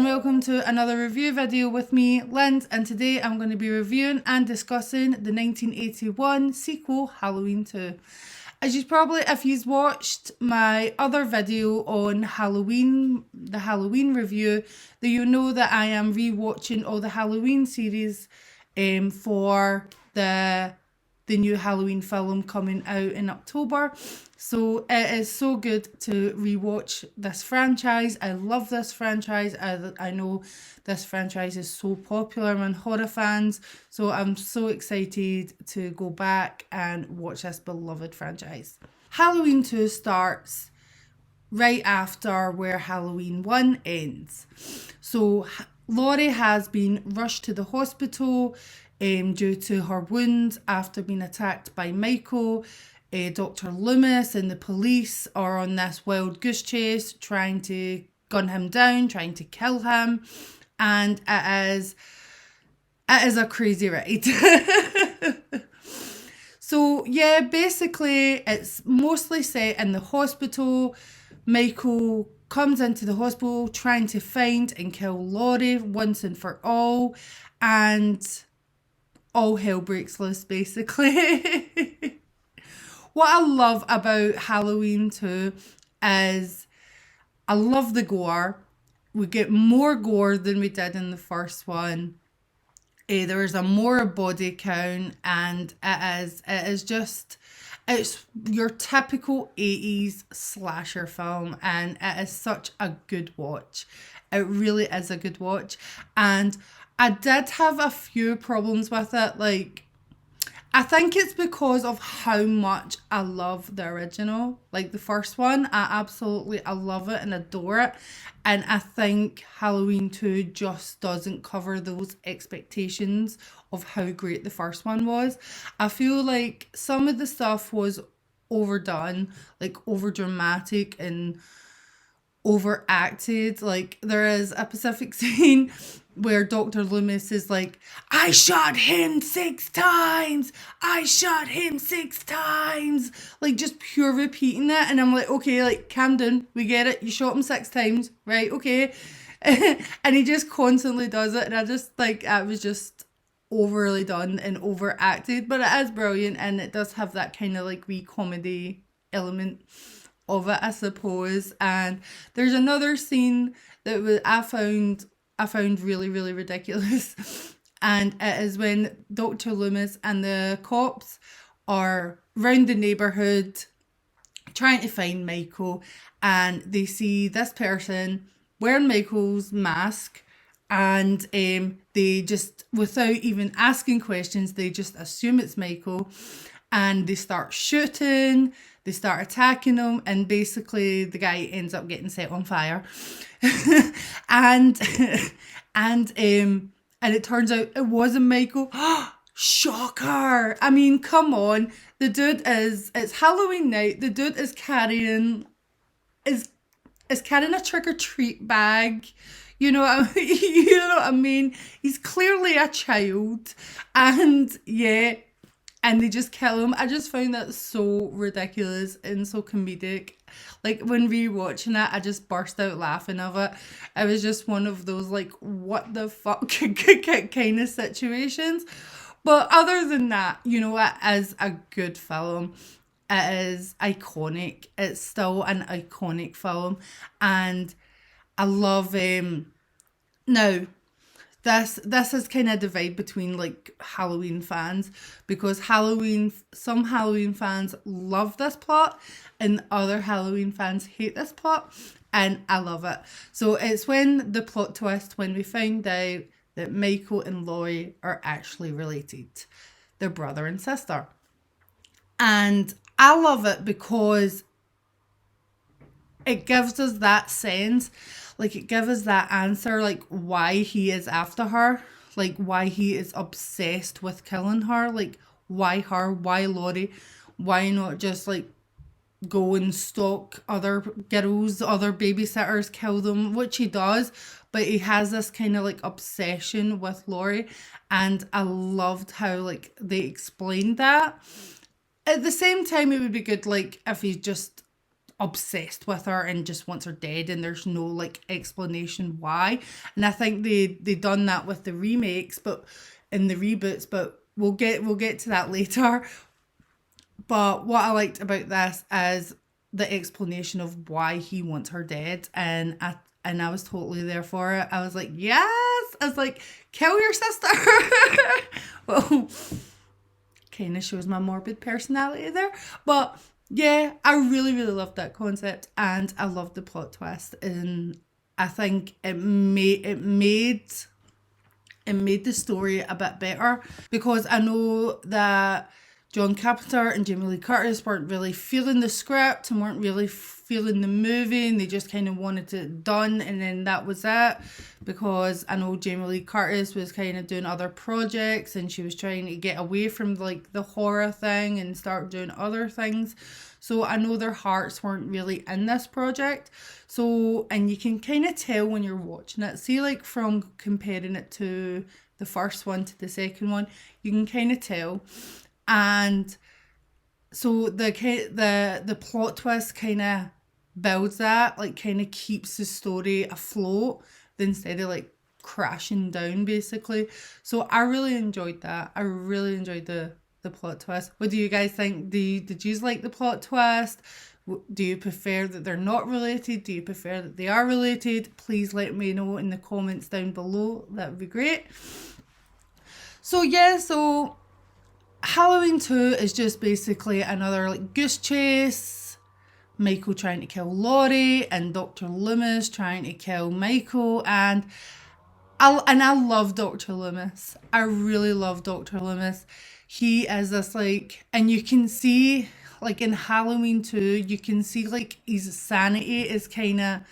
and welcome to another review video with me, Lyns, and today I'm going to be reviewing and discussing the 1981 sequel, Halloween 2. As you probably, if you've watched my other video on Halloween, the Halloween review, then you know that I am rewatching all the Halloween series for the new Halloween film coming out in October. So it is so good to rewatch this franchise. I love this franchise. I know this franchise is so popular among horror fans. So I'm so excited to go back and watch this beloved franchise. Halloween 2 starts right after where Halloween 1 ends. So Laurie has been rushed to the hospital due to her wounds after being attacked by Michael. Dr. Loomis and the police are on this wild goose chase, trying to gun him down, trying to kill him, and it is a crazy ride. So yeah, basically it's mostly set in the hospital. Michael comes into the hospital trying to find and kill Laurie once and for all, and all hell breaks loose basically. What I love about Halloween 2 is I love the gore. We get more gore than we did in the first one. There is a more body count, and it's your typical 80s slasher film, and it is such a good watch. It really is a good watch. And I did have a few problems with it. Like, I think it's because of how much I love the original, like the first one. I love it and adore it. And I think Halloween 2 just doesn't cover those expectations of how great the first one was. I feel like some of the stuff was overdone, like over dramatic and overacted. Like, there is a specific scene where Dr. Loomis is like, I shot him 6 times. I shot him 6 times. Like, just pure repeating it. And I'm like, okay, like, calm down. We get it. You shot him 6 times. Right, okay. And he just constantly does it. And I just, like, it was just overly done and overacted. But it is brilliant. And it does have that kind of, like, wee comedy element of it, I suppose. And there's another scene that I found really, really ridiculous. And it is when Dr. Loomis and the cops are round the neighbourhood trying to find Michael, and they see this person wearing Michael's mask, and they just, without even asking questions, they just assume it's Michael, and they start shooting. They start attacking him, and basically the guy ends up getting set on fire. and it turns out it wasn't Michael. Shocker! I mean, come on. The dude it's Halloween night. The dude is carrying a trick-or-treat bag. You know what I mean? He's clearly a child. And yeah, and they just kill him. I just found that so ridiculous and so comedic. Like, when rewatching it, I just burst out laughing of it. It was just one of those, like, what the fuck kind of situations. But other than that, you know, it is a good film. It is iconic. It's still an iconic film. And I love now, This is kind of a divide between, like, Halloween fans, because some Halloween fans love this plot and other Halloween fans hate this plot, and I love it. So it's when the plot twist, when we find out that Michael and Laurie are actually related. They're brother and sister. And I love it because it gives us that sense. Like, it gives us that answer, like, why he is after her. Like, why he is obsessed with killing her. Like, why her? Why Laurie? Why not just, like, go and stalk other girls, other babysitters, kill them? Which he does. But he has this kind of, like, obsession with Laurie. And I loved how, like, they explained that. At the same time, it would be good, like, if he just obsessed with her and just wants her dead, and there's no like explanation why. And I think they done that with the remakes, but in the reboots, but we'll get to that later. But what I liked about this is the explanation of why he wants her dead, and I was totally there for it. I was like, yes! I was like, kill your sister! Well, kind of shows my morbid personality there. But yeah, I really, really loved that concept, and I loved the plot twist. And I think it made the story a bit better, because I know that John Carpenter and Jamie Lee Curtis weren't really feeling the script and weren't really feeling the movie, and they just kind of wanted it done, and then that was it. Because I know Jamie Lee Curtis was kind of doing other projects, and she was trying to get away from like the horror thing and start doing other things. So I know their hearts weren't really in this project. So, and you can kind of tell when you're watching it. See, like from comparing it to the first one to the second one, you can kind of tell. And so the plot twist kind of builds that, like kind of keeps the story afloat instead of like crashing down basically. So I really enjoyed that. I really enjoyed the plot twist. What do you guys think? Did you like the plot twist? Do you prefer that they're not related? Do you prefer that they are related? Please let me know in the comments down below. That would be great. So yeah, so Halloween 2 is just basically another like goose chase. Michael trying to kill Laurie and Dr. Loomis trying to kill Michael, and I love Dr. Loomis. I really love Dr. Loomis. He is this like, and you can see like in Halloween 2, you can see like his sanity is kind of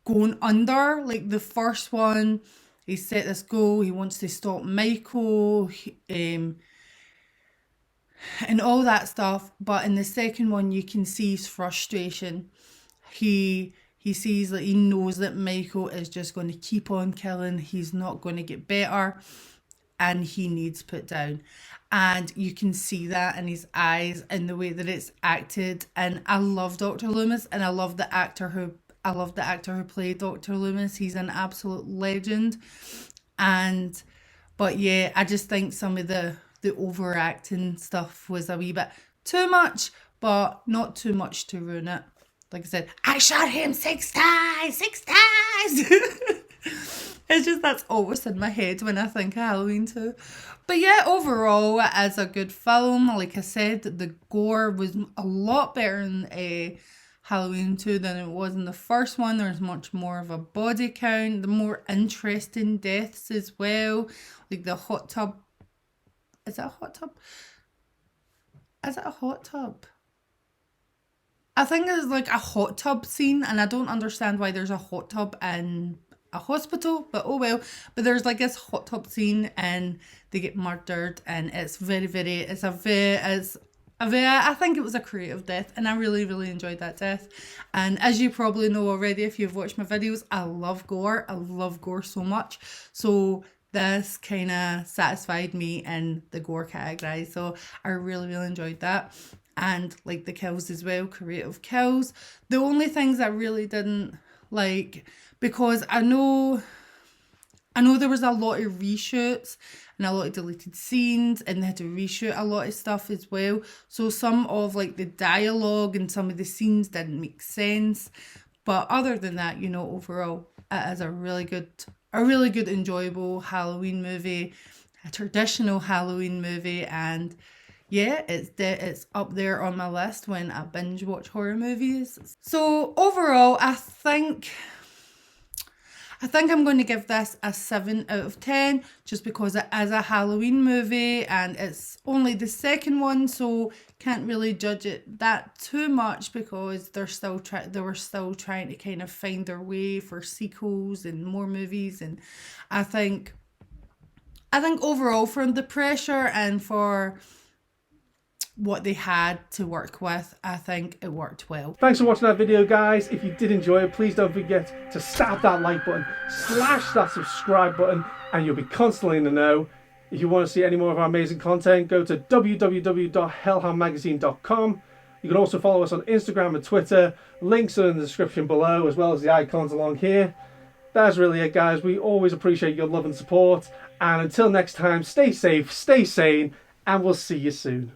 going under. Like the first one, he set this goal, he wants to stop Michael, and all that stuff. But in the second one, you can see his frustration. He sees that he knows that Michael is just going to keep on killing. He's not going to get better, and he needs put down. And you can see that in his eyes and the way that it's acted. And I love Dr. Loomis, and I love the actor who played Dr. Loomis. He's an absolute legend. But yeah, I just think some of the overacting stuff was a wee bit too much, but not too much to ruin it. Like I said, I shot him 6 times! It's just that's always in my head when I think of Halloween 2. But yeah, overall, as a good film, like I said, the gore was a lot better in Halloween 2 than it was in the first one. There's much more of a body count, the more interesting deaths as well. Like the hot tub. Is it a hot tub? Is it a hot tub? I think it's like a hot tub scene, and I don't understand why there's a hot tub in a hospital, but oh well. But there's like this hot tub scene, and they get murdered, and it's I think it was a creative death, and I really, really enjoyed that death. And as you probably know already, if you've watched my videos, I love gore. I love gore so much. So this kind of satisfied me in the gore category. So I really, really enjoyed that. And like the kills as well, creative kills. The only things I really didn't like, because I know there was a lot of reshoots and a lot of deleted scenes, and they had to reshoot a lot of stuff as well. So some of like the dialogue and some of the scenes didn't make sense. But other than that, you know, overall, it is a really good, enjoyable Halloween movie, a traditional Halloween movie. And yeah, it's up there on my list when I binge watch horror movies. So overall, I think I'm going to give this a 7 out of 10, just because it is a Halloween movie and it's only the second one, so can't really judge it that too much, because they were still trying to kind of find their way for sequels and more movies. And I think overall, from the pressure and for what they had to work with, I think it worked well. Thanks for watching that video, guys. If you did enjoy it, please don't forget to stab that like button, slash that subscribe button, and you'll be constantly in the know. If you want to see any more of our amazing content, go to www.hellhoundmagazine.com. You can also follow us on Instagram and Twitter. Links are in the description below, as well as the icons along here. That's really it, guys. We always appreciate your love and support. And until next time, stay safe, stay sane, and we'll see you soon.